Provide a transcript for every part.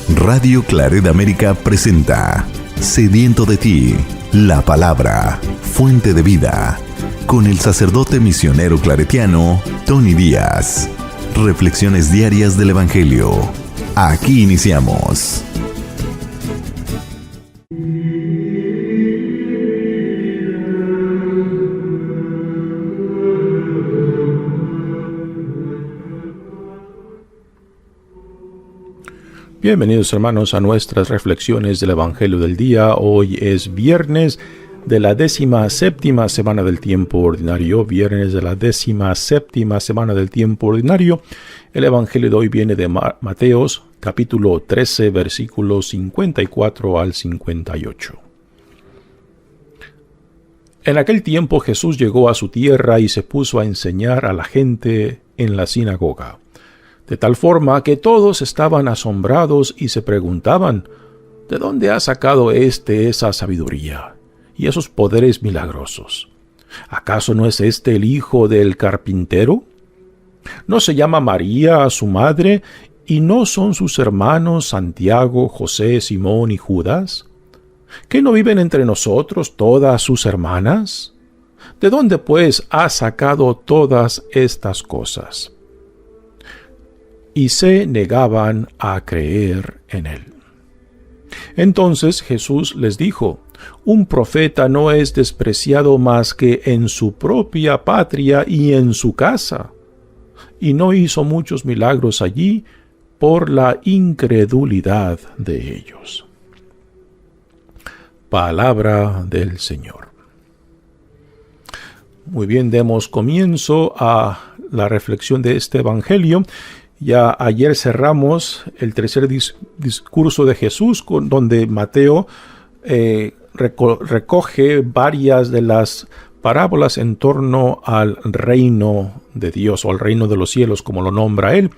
Radio Claret América presenta Sediento de ti, la palabra, fuente de vida, con el sacerdote misionero claretiano Tony Díaz. Reflexiones diarias del Evangelio. Aquí iniciamos. Bienvenidos, hermanos, a nuestras reflexiones del Evangelio del día. Hoy es viernes de la 17ª semana del tiempo ordinario. Viernes de la 17ª semana del tiempo ordinario. El Evangelio de hoy viene de Mateos, capítulo 13, versículos 54 al 58. En aquel tiempo Jesús llegó a su tierra y se puso a enseñar a la gente en la sinagoga. De tal forma que todos estaban asombrados y se preguntaban, ¿de dónde ha sacado esa sabiduría y esos poderes milagrosos? ¿Acaso no es el hijo del carpintero? ¿No se llama María su madre, y no son sus hermanos Santiago, José, Simón y Judas? ¿Qué no viven entre nosotros todas sus hermanas? ¿De dónde pues ha sacado todas estas cosas? Y se negaban a creer en él. Entonces Jesús les dijo, un profeta no es despreciado más que en su propia patria y en su casa. Y no hizo muchos milagros allí por la incredulidad de ellos. Palabra del Señor. Muy bien, demos comienzo a la reflexión de este Evangelio. Ya ayer cerramos el tercer discurso de Jesús, donde Mateo recoge varias de las parábolas en torno al reino de Dios o al reino de los cielos, como lo nombra él.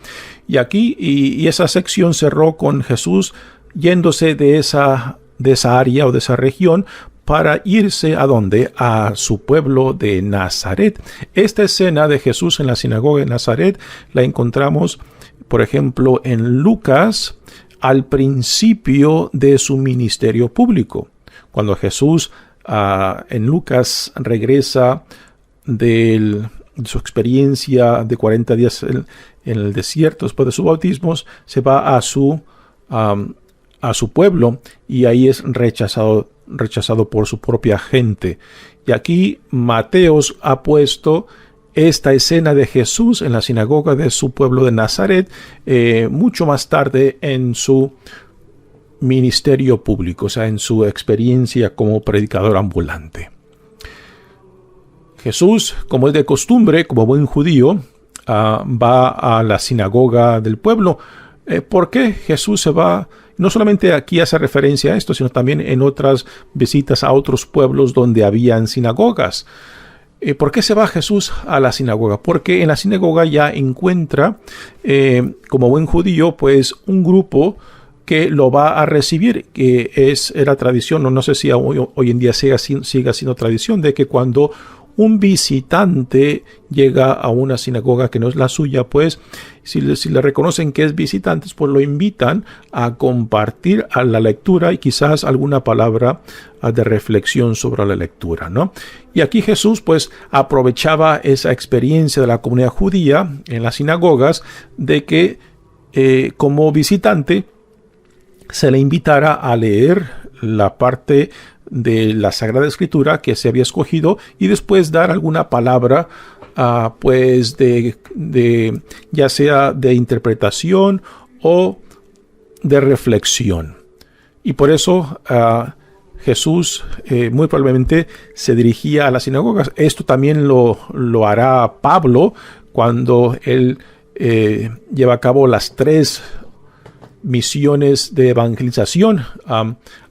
Y aquí, y esa sección cerró con Jesús yéndose de esa área o de esa región para irse ¿a dónde? A su pueblo de Nazaret. Esta escena de Jesús en la sinagoga de Nazaret la encontramos, por ejemplo, en Lucas al principio de su ministerio público. Cuando Jesús en Lucas regresa de su experiencia de 40 días en el desierto después de su bautismo, se va a su pueblo y ahí es rechazado por su propia gente. Y aquí Mateos ha puesto esta escena de Jesús en la sinagoga de su pueblo de Nazaret mucho más tarde en su ministerio público, o sea, en su experiencia como predicador ambulante. Jesús, como es de costumbre, como buen judío, va a la sinagoga del pueblo. ¿Por qué Jesús se va? No solamente aquí hace referencia a esto, sino también en otras visitas a otros pueblos donde habían sinagogas. ¿Por qué se va Jesús a la sinagoga? Porque en la sinagoga ya encuentra, como buen judío, pues un grupo que lo va a recibir, que era tradición, no sé si hoy en día siga siendo tradición, de que cuando un visitante llega a una sinagoga que no es la suya, pues si le reconocen que es visitante, pues lo invitan a compartir a la lectura y quizás alguna palabra de reflexión sobre la lectura, ¿no? Y aquí Jesús pues aprovechaba esa experiencia de la comunidad judía en las sinagogas de que como visitante se le invitara a leer la parte de la Sagrada Escritura que se había escogido y después dar alguna palabra pues de ya sea de interpretación o de reflexión. Y por eso Jesús muy probablemente se dirigía a las sinagogas. Esto también lo hará Pablo cuando él lleva a cabo las 3 misiones de evangelización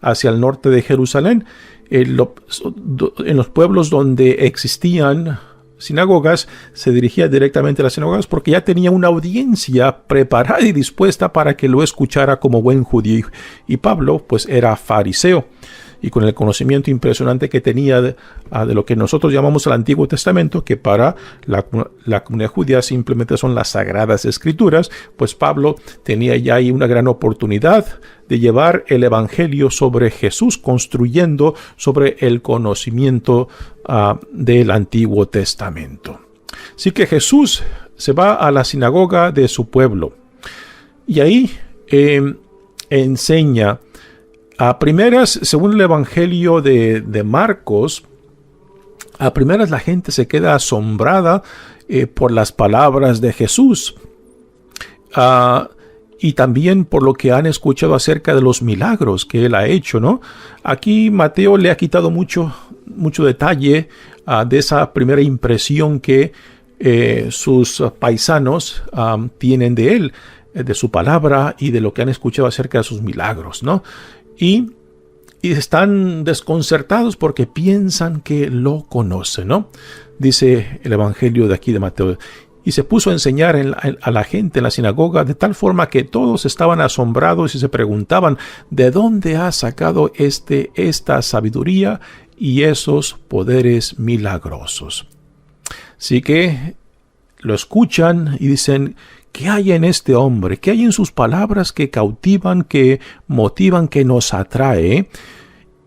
hacia el norte de Jerusalén. En los pueblos donde existían sinagogas, se dirigía directamente a las sinagogas porque ya tenía una audiencia preparada y dispuesta para que lo escuchara como buen judío. Y Pablo, pues, era fariseo. y con el conocimiento impresionante que tenía de lo que nosotros llamamos el Antiguo Testamento, que para la comunidad judía simplemente son las Sagradas Escrituras, pues Pablo tenía ya ahí una gran oportunidad de llevar el Evangelio sobre Jesús, construyendo sobre el conocimiento del Antiguo Testamento. Así que Jesús se va a la sinagoga de su pueblo y ahí enseña. A primeras, según el Evangelio de Marcos, a primeras la gente se queda asombrada por las palabras de Jesús y también por lo que han escuchado acerca de los milagros que él ha hecho, ¿no? Aquí Mateo le ha quitado mucho detalle de esa primera impresión que sus paisanos tienen de él, de su palabra y de lo que han escuchado acerca de sus milagros, ¿no? Y están desconcertados porque piensan que lo conocen, ¿no? Dice el Evangelio de aquí de Mateo. Y se puso a enseñar a la gente en la sinagoga de tal forma que todos estaban asombrados y se preguntaban, ¿de dónde ha sacado esta sabiduría y esos poderes milagrosos? Así que lo escuchan y dicen, ¿qué hay en este hombre? ¿Qué hay en sus palabras que cautivan, que motivan, que nos atrae?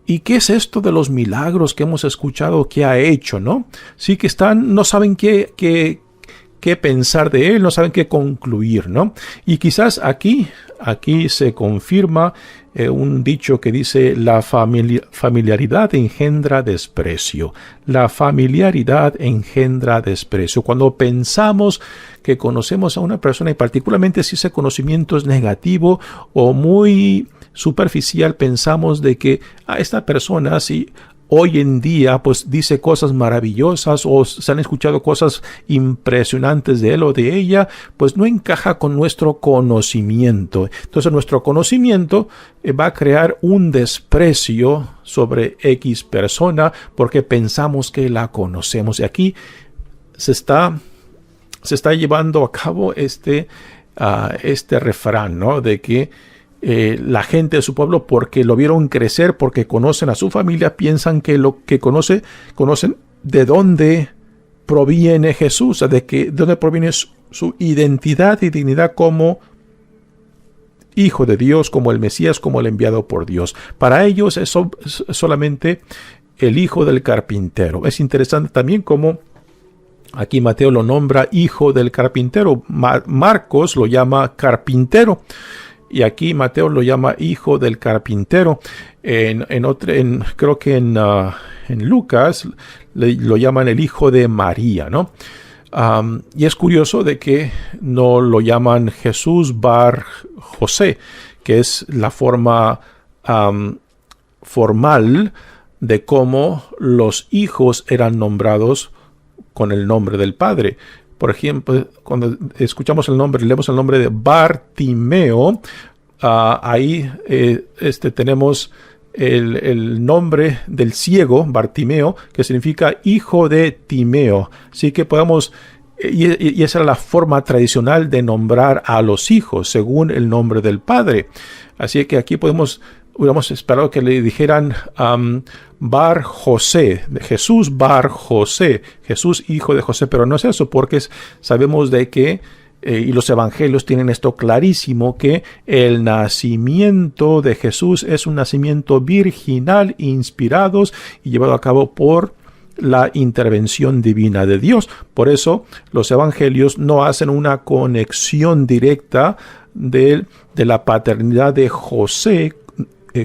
¿Y qué es esto de los milagros que hemos escuchado que ha hecho, no? Sí que no saben qué pensar de él, no saben qué concluir, ¿no? Y quizás aquí se confirma un dicho que dice, la familiaridad engendra desprecio. La familiaridad engendra desprecio. Cuando pensamos que conocemos a una persona, y particularmente si ese conocimiento es negativo o muy superficial, pensamos de que esta persona, si hoy en día pues dice cosas maravillosas o se han escuchado cosas impresionantes de él o de ella, pues no encaja con nuestro conocimiento. Entonces nuestro conocimiento va a crear un desprecio sobre X persona porque pensamos que la conocemos. Y aquí se está llevando a cabo este refrán, ¿no? De que la gente de su pueblo, porque lo vieron crecer, porque conocen a su familia, piensan que lo que conocen de dónde proviene Jesús, de dónde proviene su identidad y dignidad como Hijo de Dios, como el Mesías, como el enviado por Dios. Para ellos es solamente el hijo del carpintero. Es interesante también cómo aquí Mateo lo nombra hijo del carpintero. Marcos lo llama carpintero. Y aquí Mateo lo llama hijo del carpintero. Creo que en Lucas lo llaman el hijo de María, ¿no? Y es curioso de que no lo llaman Jesús Bar José, que es la forma formal de cómo los hijos eran nombrados con el nombre del padre. Por ejemplo, cuando escuchamos leemos el nombre de Bartimeo, ahí tenemos el nombre del ciego, Bartimeo, que significa hijo de Timeo. Así que y esa era la forma tradicional de nombrar a los hijos, según el nombre del padre. Así que aquí hubiéramos esperado que le dijeran Bar José, Jesús Bar José, Jesús hijo de José, pero no es eso, porque sabemos de que, y los evangelios tienen esto clarísimo, que el nacimiento de Jesús es un nacimiento virginal, inspirados y llevado a cabo por la intervención divina de Dios. Por eso los evangelios no hacen una conexión directa de la paternidad de José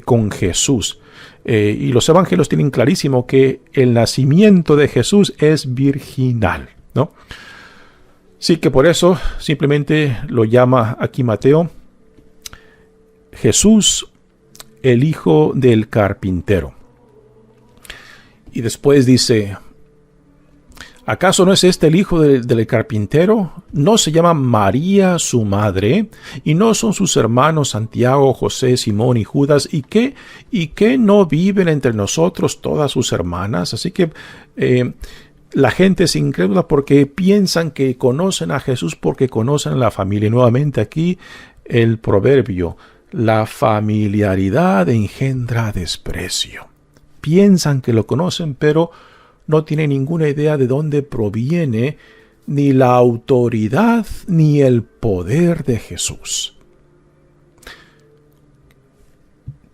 con Jesús. Y los evangelios tienen clarísimo que el nacimiento de Jesús es virginal, ¿no? Sí, que por eso simplemente lo llama aquí Mateo Jesús, el hijo del carpintero. Y después dice, ¿acaso no es este el hijo del carpintero? ¿No se llama María su madre? ¿Y no son sus hermanos Santiago, José, Simón y Judas? ¿Y qué no viven entre nosotros todas sus hermanas? Así que la gente es incrédula porque piensan que conocen a Jesús porque conocen a la familia. Y nuevamente aquí el proverbio, la familiaridad engendra desprecio. piensan que lo conocen, pero no tienen ninguna idea de dónde proviene ni la autoridad ni el poder de Jesús.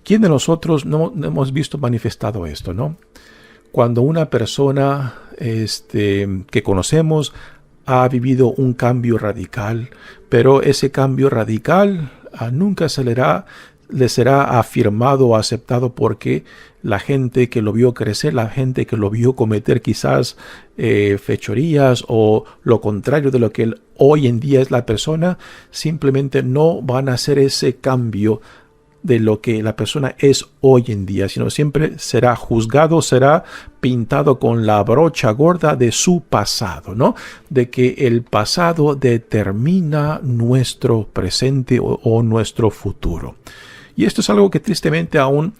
¿Quién de nosotros no hemos visto manifestado esto, no? Cuando una persona que conocemos ha vivido un cambio radical, pero ese cambio radical nunca le será afirmado o aceptado porque la gente que lo vio crecer, la gente que lo vio cometer quizás fechorías o lo contrario de lo que hoy en día es la persona, simplemente no van a hacer ese cambio de lo que la persona es hoy en día, sino siempre será juzgado, será pintado con la brocha gorda de su pasado, ¿no? De que el pasado determina nuestro presente o nuestro futuro. Y esto es algo que tristemente aún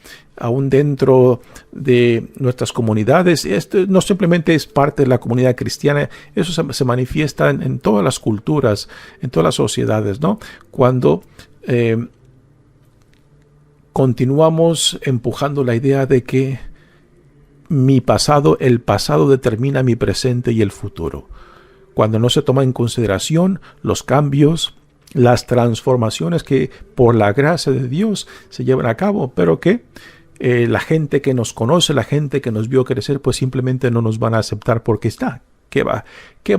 dentro de nuestras comunidades, esto no simplemente es parte de la comunidad cristiana, eso se manifiesta en todas las culturas, en todas las sociedades, ¿no? Cuando continuamos empujando la idea de que el pasado determina mi presente y el futuro. Cuando no se toma en consideración los cambios, las transformaciones que por la gracia de Dios se llevan a cabo, pero que la gente que nos conoce, la gente que nos vio crecer, pues simplemente no nos van a aceptar porque está. ¿Qué va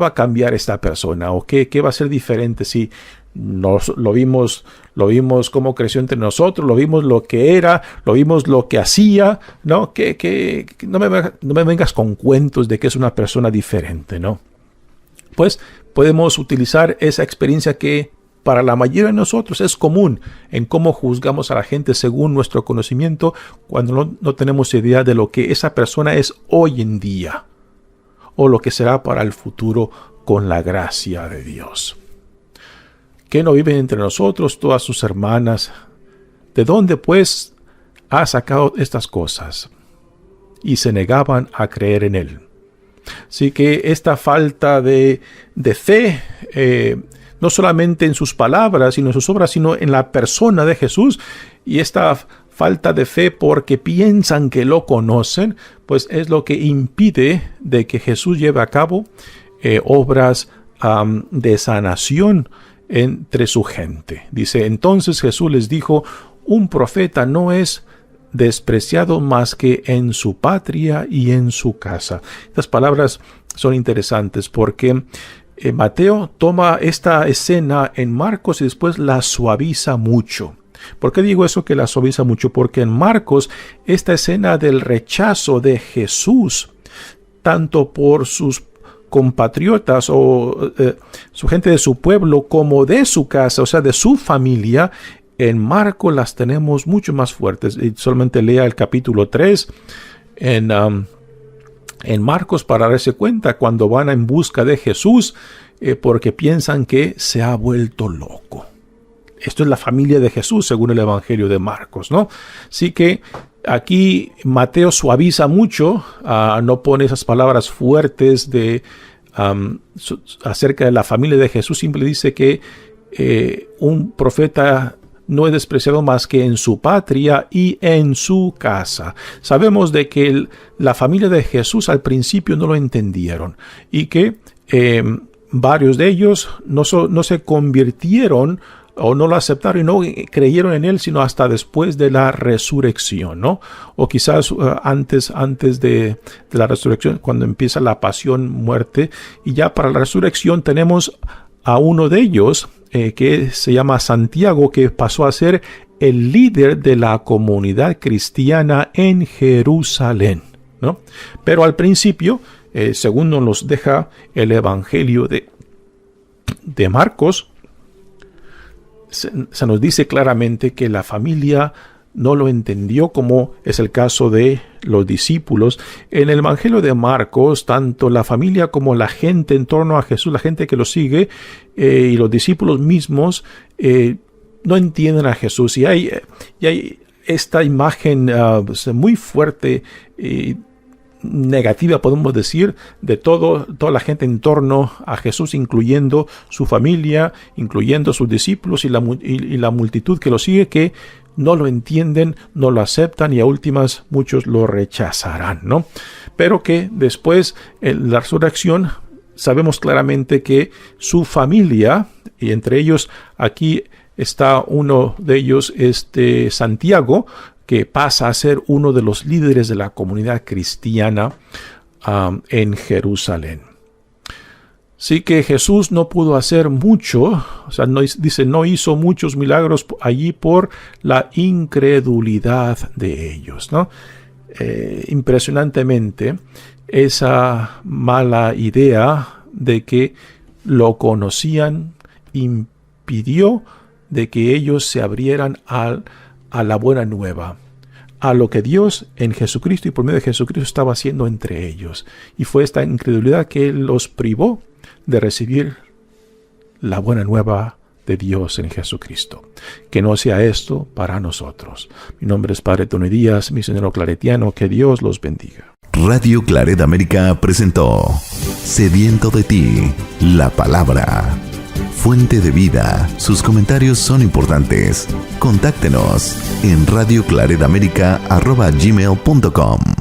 a cambiar esta persona? ¿O qué va a ser diferente si lo vimos cómo creció entre nosotros, lo vimos lo que era, lo vimos lo que hacía, ¿no? Que no me vengas con cuentos de que es una persona diferente, ¿no? Pues podemos utilizar esa experiencia que para la mayoría de nosotros es común en cómo juzgamos a la gente según nuestro conocimiento cuando no tenemos idea de lo que esa persona es hoy en día o lo que será para el futuro con la gracia de Dios. ¿Qué no viven entre nosotros todas sus hermanas? ¿De dónde pues ha sacado estas cosas? Y se negaban a creer en él. Así que esta falta de fe, no solamente en sus palabras, sino en sus obras, sino en la persona de Jesús, y esta falta de fe porque piensan que lo conocen, pues es lo que impide de que Jesús lleve a cabo obras de sanación entre su gente. Dice, entonces Jesús les dijo, un profeta no es despreciado más que en su patria y en su casa. Estas palabras son interesantes porque Mateo toma esta escena en Marcos y después la suaviza mucho. ¿Por qué digo eso que la suaviza mucho? Porque en Marcos esta escena del rechazo de Jesús, tanto por sus compatriotas o su gente de su pueblo como de su casa, o sea, de su familia, en Marcos las tenemos mucho más fuertes. Y solamente lea el capítulo 3 en Marcos para darse cuenta cuando van en busca de Jesús porque piensan que se ha vuelto loco. Esto es la familia de Jesús según el Evangelio de Marcos, ¿no? Así que aquí Mateo suaviza mucho, no pone esas palabras fuertes acerca de la familia de Jesús. Siempre dice que un profeta no es despreciado más que en su patria y en su casa. Sabemos de que la familia de Jesús al principio no lo entendieron y que varios de ellos no se convirtieron o no lo aceptaron y no creyeron en él sino hasta después de la resurrección, ¿no? O quizás antes de la resurrección, cuando empieza la pasión, muerte, y ya para la resurrección tenemos a uno de ellos que se llama Santiago, que pasó a ser el líder de la comunidad cristiana en Jerusalén, ¿no? Pero al principio, según nos deja el Evangelio de Marcos, se nos dice claramente que la familia no lo entendió, como es el caso de los discípulos. En el Evangelio de Marcos, tanto la familia como la gente en torno a Jesús, la gente que lo sigue, y los discípulos mismos no entienden a Jesús. Y hay esta imagen muy fuerte y negativa, podemos decir, de toda la gente en torno a Jesús, incluyendo su familia, incluyendo sus discípulos y la multitud que lo sigue, que no lo entienden, no lo aceptan y a últimas muchos lo rechazarán, ¿no? Pero que después, en la resurrección, sabemos claramente que su familia, y entre ellos aquí está uno de ellos, Santiago, que pasa a ser uno de los líderes de la comunidad cristiana en Jerusalén. Sí que Jesús no pudo hacer mucho, o sea, no hizo muchos milagros allí por la incredulidad de ellos, ¿no? Impresionantemente, esa mala idea de que lo conocían impidió de que ellos se abrieran a la buena nueva, a lo que Dios en Jesucristo y por medio de Jesucristo estaba haciendo entre ellos. Y fue esta incredulidad que los privó de recibir la buena nueva de Dios en Jesucristo. Que no sea esto para nosotros. Mi nombre es Padre Tony Díaz, misionero claretiano. Que Dios los bendiga. Radio Claret América presentó Sediento de ti, la palabra. Fuente de vida. Sus comentarios son importantes. Contáctenos en radioclaretamerica@gmail.com.